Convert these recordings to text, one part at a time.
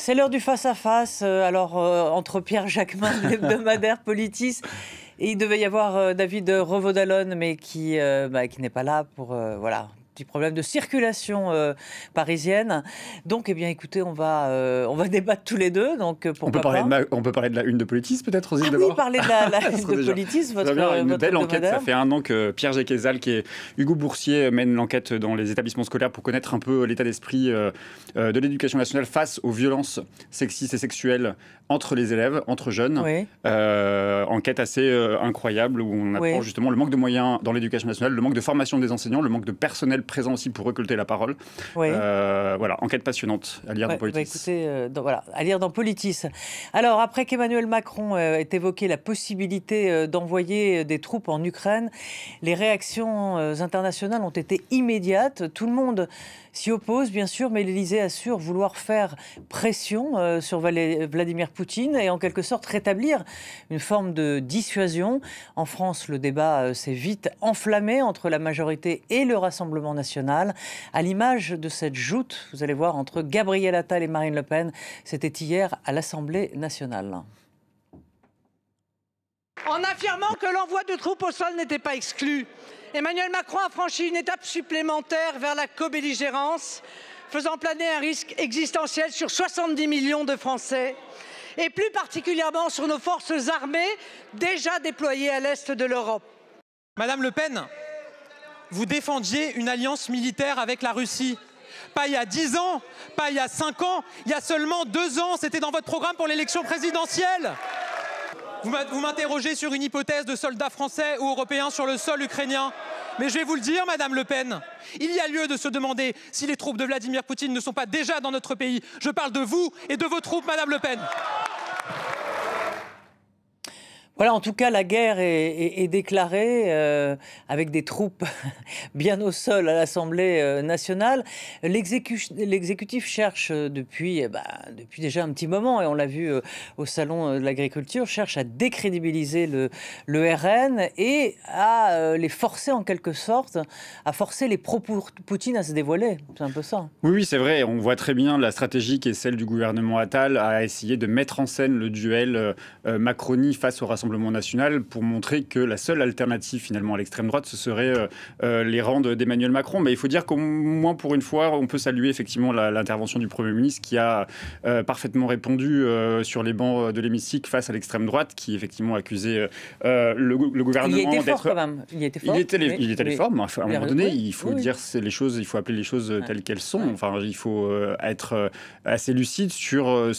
C'est l'heure du face-à-face, entre Pierre Jacquemin de l'hebdomadaire Politis, et il devait y avoir David Revaud-Dallon, mais qui n'est pas là pour... voilà. Petit problème de circulation parisienne. Donc, eh bien, écoutez, on va débattre tous les deux. Donc, on peut parler de la une de Politis, peut-être aussi, d'abord. Oui, parler de la une de Politis. Une belle enquête. Ça fait un an que Pierre Jequezal, qui est Hugo Boursier, mène l'enquête dans les établissements scolaires pour connaître un peu l'état d'esprit de l'éducation nationale face aux violences sexistes et sexuelles entre les élèves, entre jeunes. Oui. Enquête assez incroyable où on apprend justement le manque de moyens dans l'éducation nationale, le manque de formation des enseignants, le manque de personnel présent aussi pour récolter la parole. Oui. Voilà, enquête passionnante à lire dans Politis. Écoutez, à lire dans Politis. Alors, après qu'Emmanuel Macron ait évoqué la possibilité d'envoyer des troupes en Ukraine, les réactions internationales ont été immédiates. Tout le monde s'y oppose, bien sûr, mais l'Élysée assure vouloir faire pression sur Vladimir Poutine et en quelque sorte rétablir une forme de dissuasion. En France, le débat s'est vite enflammé entre la majorité et le Rassemblement national, à l'image de cette joute, vous allez voir, entre Gabriel Attal et Marine Le Pen. C'était hier à l'Assemblée nationale. En affirmant que l'envoi de troupes au sol n'était pas exclu, Emmanuel Macron a franchi une étape supplémentaire vers la cobelligérance, faisant planer un risque existentiel sur 70 millions de Français, et plus particulièrement sur nos forces armées déjà déployées à l'est de l'Europe. Madame Le Pen, vous défendiez une alliance militaire avec la Russie. Pas il y a 10 ans, pas il y a 5 ans, il y a seulement 2 ans, c'était dans votre programme pour l'élection présidentielle. Vous m'interrogez sur une hypothèse de soldats français ou européens sur le sol ukrainien. Mais je vais vous le dire, Madame Le Pen, il y a lieu de se demander si les troupes de Vladimir Poutine ne sont pas déjà dans notre pays. Je parle de vous et de vos troupes, Madame Le Pen. Voilà, en tout cas, la guerre est déclarée avec des troupes bien au sol à l'Assemblée nationale. L'exécutif cherche depuis déjà un petit moment, et on l'a vu au Salon de l'Agriculture, cherche à décrédibiliser le RN et à les forcer en quelque sorte, à forcer les pro-Poutine à se dévoiler. C'est un peu ça. Oui, c'est vrai. On voit très bien la stratégie qui est celle du gouvernement Attal à essayer de mettre en scène le duel Macronie face au Rassemblement national pour montrer que la seule alternative finalement à l'extrême droite, ce serait les rangs d'Emmanuel Macron. Mais il faut dire qu'au moins pour une fois, on peut saluer effectivement l'intervention du Premier ministre qui a parfaitement répondu sur les bancs de l'hémicycle face à l'extrême droite qui effectivement accusait le gouvernement d'être... Il était fort quand même. Il était fort. Il était fort, mais à un moment donné, il faut dire les choses, il faut appeler les choses telles qu'elles sont. Enfin, il faut être assez lucide sur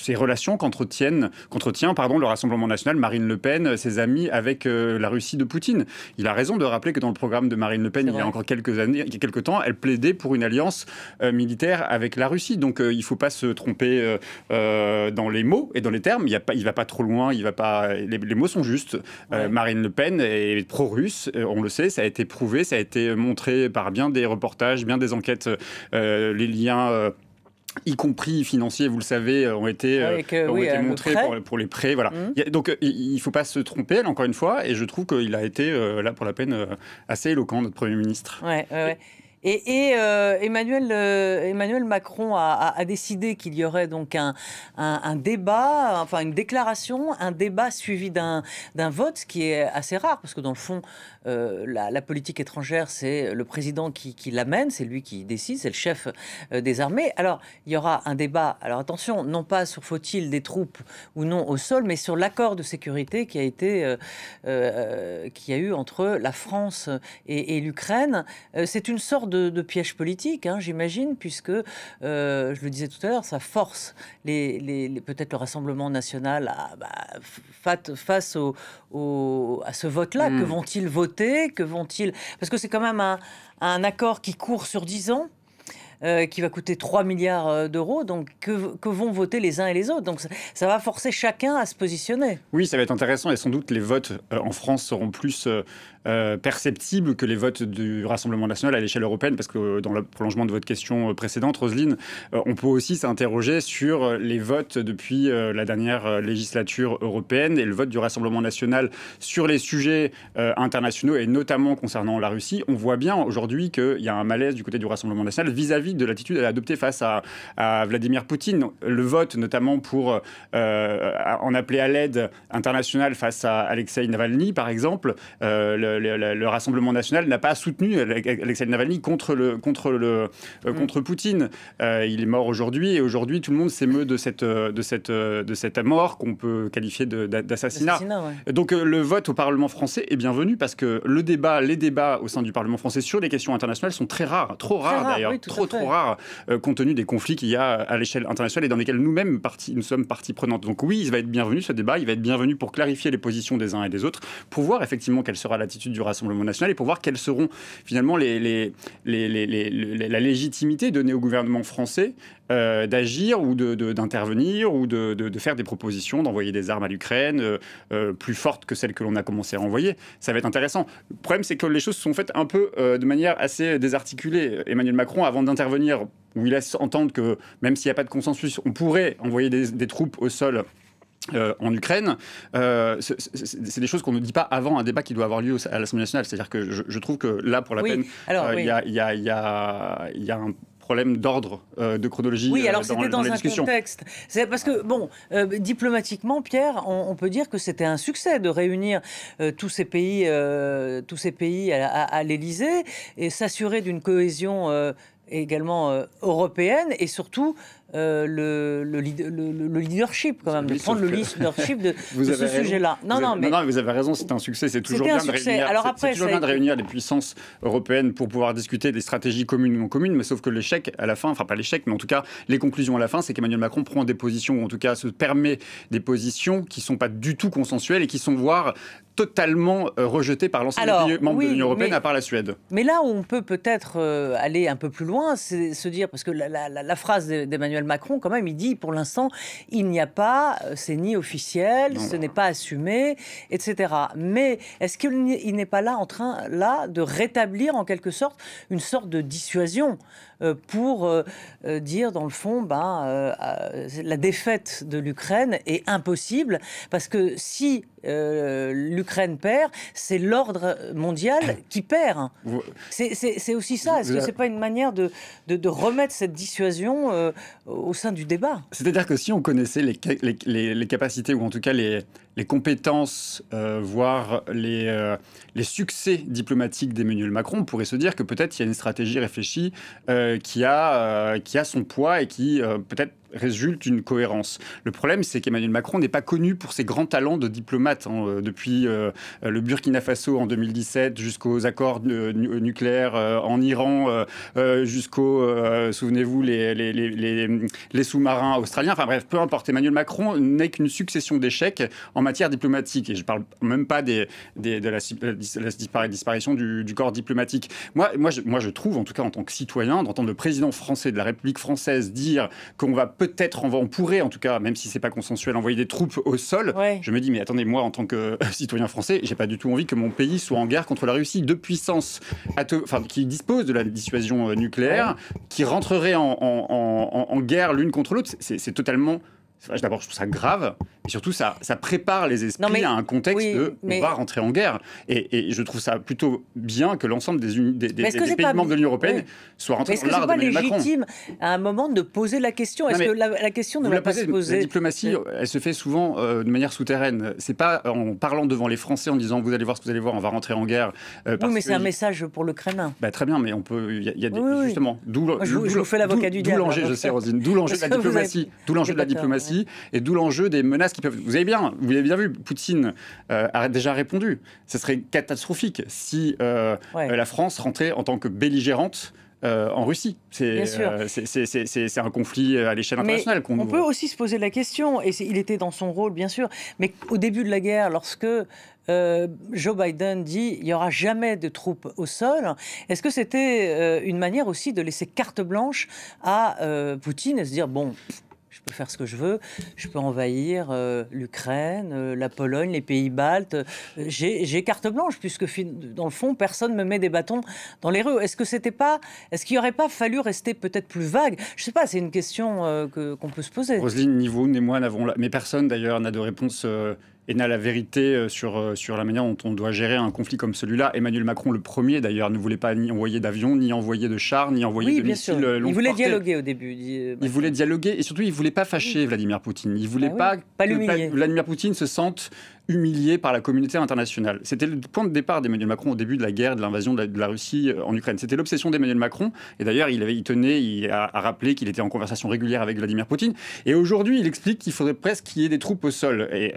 ces relations qu'entretient le Rassemblement national, Marine Le Pen, ses amis avec la Russie de Poutine. Il a raison de rappeler que dans le programme de Marine Le Pen, il y a encore quelques temps, elle plaidait pour une alliance militaire avec la Russie. Donc il ne faut pas se tromper dans les mots et dans les termes. Il ne va pas trop loin, les mots sont justes. Marine Le Pen est pro-russe, on le sait, ça a été prouvé, ça a été montré par bien des reportages, bien des enquêtes, les liens... y compris financiers, vous le savez, ont été montrés pour les prêts. Voilà. Donc, il ne faut pas se tromper, encore une fois, et je trouve qu'il a été, là, pour la peine, assez éloquent, notre Premier ministre. Et Emmanuel Macron a décidé qu'il y aurait donc un débat, enfin une déclaration, un débat suivi d'un vote, ce qui est assez rare, parce que dans le fond, la politique étrangère, c'est le président qui l'amène, c'est lui qui décide, c'est le chef des armées. Alors, il y aura un débat, alors attention, non pas sur faut-il des troupes ou non au sol, mais sur l'accord de sécurité qui a eu entre la France et l'Ukraine. C'est une sorte de piège politique, j'imagine, puisque, je le disais tout à l'heure, ça force peut-être le Rassemblement national face à ce vote-là. Que vont-ils voter? Parce que c'est quand même un accord qui court sur 10 ans. Qui va coûter 3 milliards d'euros. Donc, que vont voter les uns et les autres? Donc, ça va forcer chacun à se positionner. Oui, ça va être intéressant. Et sans doute, les votes en France seront plus perceptible que les votes du Rassemblement national à l'échelle européenne, parce que dans le prolongement de votre question précédente, Roselyne, on peut aussi s'interroger sur les votes depuis la dernière législature européenne et le vote du Rassemblement national sur les sujets internationaux et notamment concernant la Russie. On voit bien aujourd'hui qu'il y a un malaise du côté du Rassemblement national vis-à-vis de l'attitude adoptée face à Vladimir Poutine. Le vote notamment pour en appeler à l'aide internationale face à Alexeï Navalny, par exemple. Le Rassemblement national n'a pas soutenu Alexeï Navalny contre Poutine. Il est mort aujourd'hui et aujourd'hui tout le monde s'émeut de cette mort qu'on peut qualifier d'assassinat. Ouais. Donc le vote au Parlement français est bienvenu parce que les débats au sein du Parlement français sur les questions internationales sont très rares, trop rares d'ailleurs, oui, trop rares compte tenu des conflits qu'il y a à l'échelle internationale et dans lesquels nous-mêmes nous sommes partie prenante. Donc oui, il va être bienvenu ce débat, il va être bienvenu pour clarifier les positions des uns et des autres, pour voir effectivement quelle sera l'attitude du Rassemblement national et pour voir quelles seront finalement la légitimité donnée au gouvernement français d'agir ou d'intervenir ou de faire des propositions, d'envoyer des armes à l'Ukraine plus fortes que celles que l'on a commencé à envoyer. Ça va être intéressant. Le problème, c'est que les choses se sont faites un peu de manière assez désarticulée. Emmanuel Macron, avant d'intervenir, où il laisse entendre que même s'il n'y a pas de consensus, on pourrait envoyer des troupes au sol en Ukraine, c'est des choses qu'on ne dit pas avant un débat qui doit avoir lieu à l'Assemblée nationale. C'est-à-dire que je trouve que là, pour la peine, il y a un problème d'ordre, de chronologie dans les discussions. Contexte. C'est parce que, diplomatiquement, Pierre, on peut dire que c'était un succès de réunir tous ces pays à l'Élysée et s'assurer d'une cohésion également européenne et surtout le leadership quand même, de prendre le leadership de ce sujet-là. Non, mais vous avez raison, c'est un succès. C'est toujours bien de réunir. Alors après, c'est toujours bien de réunir les puissances européennes pour pouvoir discuter des stratégies communes ou non communes, mais sauf que l'échec à la fin, enfin pas l'échec, mais en tout cas les conclusions à la fin, c'est qu'Emmanuel Macron prend des positions, ou en tout cas se permet des positions qui sont pas du tout consensuelles et qui sont voire totalement rejetées par l'ensemble des pays membres de l'Union européenne, à part la Suède. Mais là où on peut peut-être aller un peu plus loin, c'est se dire, parce que la phrase d'Emmanuel Macron, quand même, il dit, pour l'instant, il n'y a pas, c'est ni officiel, ce n'est pas assumé, etc. Mais est-ce qu'il n'est pas là en train de rétablir, en quelque sorte, une sorte de dissuasion pour dire, dans le fond, la défaite de l'Ukraine est impossible, parce que si l'Ukraine perd, c'est l'ordre mondial qui perd. C'est aussi ça. Est-ce que c'est pas une manière de remettre cette dissuasion au sein du débat? C'est-à-dire que si on connaissait les capacités, ou en tout cas les compétences, voire les succès diplomatiques d'Emmanuel Macron, on pourrait se dire que peut-être il y a une stratégie réfléchie qui a son poids et qui peut-être résulte d'une cohérence. Le problème, c'est qu'Emmanuel Macron n'est pas connu pour ses grands talents de diplomate. Depuis le Burkina Faso en 2017 jusqu'aux accords nucléaires en Iran, jusqu'aux, souvenez-vous, les sous-marins australiens. Enfin bref, peu importe. Emmanuel Macron n'est qu'une succession d'échecs en matière diplomatique. Et je ne parle même pas de la disparition du corps diplomatique. Moi, je trouve, en tout cas en tant que citoyen, d'entendre le président français de la République française dire qu'on va on pourrait, en tout cas, même si c'est pas consensuel, envoyer des troupes au sol. Ouais. Je me dis, mais attendez, moi, en tant que citoyen français, j'ai pas du tout envie que mon pays soit en guerre contre la Russie. Deux puissances qui disposent de la dissuasion nucléaire, qui rentreraient en guerre l'une contre l'autre, c'est totalement... D'abord, je trouve ça grave, et surtout, ça prépare les esprits à un contexte on va rentrer en guerre. Et je trouve ça plutôt bien que l'ensemble des pays membres de l'Union européenne soient rentrés dans l'art d'Emmanuel Macron. Est-ce que c'est pas légitime, à un moment, de poser la question? Est-ce que la question ne va pas se poser? La diplomatie, elle se fait souvent de manière souterraine. C'est pas en parlant devant les Français, en disant vous allez voir ce que vous allez voir, on va rentrer en guerre. Oui, mais c'est un message pour le Kremlin. Très bien, mais on peut... Il y a justement... Je vous fais l'avocat du diable. D'où l'enjeu, je sais, Roselyne, d'où l'enjeu de la diplomatie. Et d'où l'enjeu des menaces qui peuvent... Vous avez bien vu, Poutine a déjà répondu. Ce serait catastrophique si la France rentrait en tant que belligérante en Russie. C'est un conflit à l'échelle internationale qu'on ouvre. On peut aussi se poser la question, et il était dans son rôle, bien sûr, mais au début de la guerre, lorsque Joe Biden dit il n'y aura jamais de troupes au sol, est-ce que c'était une manière aussi de laisser carte blanche à Poutine et se dire, bon... je peux faire ce que je veux, je peux envahir l'Ukraine, la Pologne, les pays baltes. J'ai carte blanche, puisque dans le fond, personne ne me met des bâtons dans les roues. Est-ce qu'il n'y aurait pas fallu rester peut-être plus vague? Je ne sais pas, c'est une question qu'on peut se poser. Roselyne, ni vous ni moi n'avons mais personne d'ailleurs n'a de réponse et n'a la vérité sur la manière dont on doit gérer un conflit comme celui-là. Emmanuel Macron, le premier d'ailleurs, ne voulait pas ni envoyer d'avions, ni envoyer de chars, ni envoyer de missiles longue portée. Il voulait dialoguer au début. Il voulait dialoguer et surtout il ne voulait pas fâcher Vladimir Poutine. Il ne voulait pas que Vladimir Poutine se sente humilié par la communauté internationale. C'était le point de départ d'Emmanuel Macron au début de la guerre, de l'invasion de la Russie en Ukraine. C'était l'obsession d'Emmanuel Macron. Et d'ailleurs, il tenait à rappeler qu'il était en conversation régulière avec Vladimir Poutine. Et aujourd'hui, il explique qu'il faudrait presque qu'il y ait des troupes au sol. Et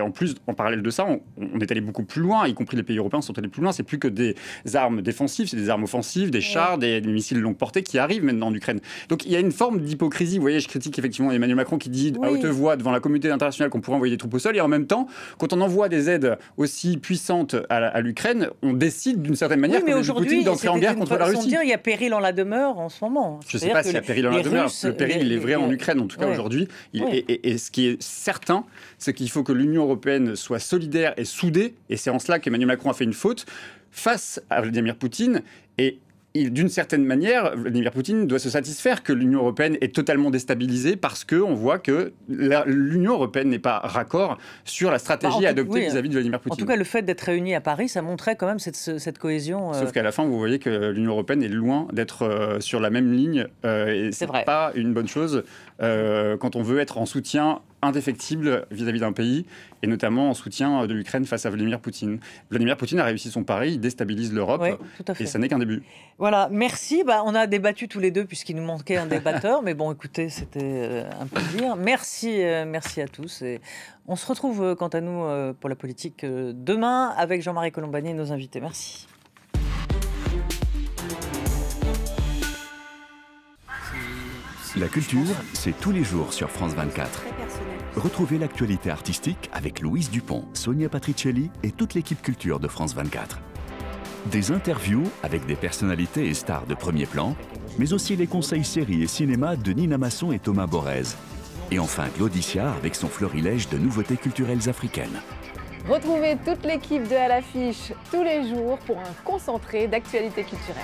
en plus, en parallèle de ça, on est allé beaucoup plus loin, y compris les pays européens sont allés plus loin. C'est plus que des armes défensives, c'est des armes offensives, des chars, des missiles longue portée qui arrivent maintenant en Ukraine. Donc il y a une forme d'hypocrisie. Vous voyez, je critique effectivement Emmanuel Macron qui dit à haute voix devant la communauté internationale qu'on pourrait envoyer des troupes au sol. Et en même temps, quand on envoie des aides aussi puissantes à l'Ukraine, on décide d'une certaine manière que Poutine d'entrer en guerre contre la Russie. Il y a péril en la demeure en ce moment. Je ne sais pas s'il y a péril en la demeure. Le péril, il est vrai en Ukraine, en tout cas aujourd'hui. Et ce qui est certain, c'est qu'il faut que l'Union européenne soit solidaire et soudée. Et c'est en cela qu'Emmanuel Macron a fait une faute face à Vladimir Poutine. Et d'une certaine manière, Vladimir Poutine doit se satisfaire que l'Union européenne est totalement déstabilisée parce qu'on voit que l'Union européenne n'est pas raccord sur la stratégie adoptée vis-à-vis de Vladimir Poutine. En tout cas, le fait d'être réunis à Paris, ça montrait quand même cette cohésion. Sauf qu'à la fin, vous voyez que l'Union européenne est loin d'être sur la même ligne. Et c'est pas une bonne chose quand on veut être en soutien indéfectible vis-à-vis d'un pays, et notamment en soutien de l'Ukraine face à Vladimir Poutine. Vladimir Poutine a réussi son pari, il déstabilise l'Europe, et ça n'est qu'un début. Voilà, merci. On a débattu tous les deux puisqu'il nous manquait un débatteur, mais bon, écoutez, c'était un plaisir. Merci à tous. Et on se retrouve, quant à nous, pour la politique demain avec Jean-Marie Colombani et nos invités. Merci. La culture, c'est tous les jours sur France 24. Retrouvez l'actualité artistique avec Louise Dupont, Sonia Patricelli et toute l'équipe culture de France 24. Des interviews avec des personnalités et stars de premier plan, mais aussi les conseils séries et cinéma de Nina Masson et Thomas Borez. Et enfin Claudicia avec son florilège de nouveautés culturelles africaines. Retrouvez toute l'équipe de À l'affiche tous les jours pour un concentré d'actualité culturelle.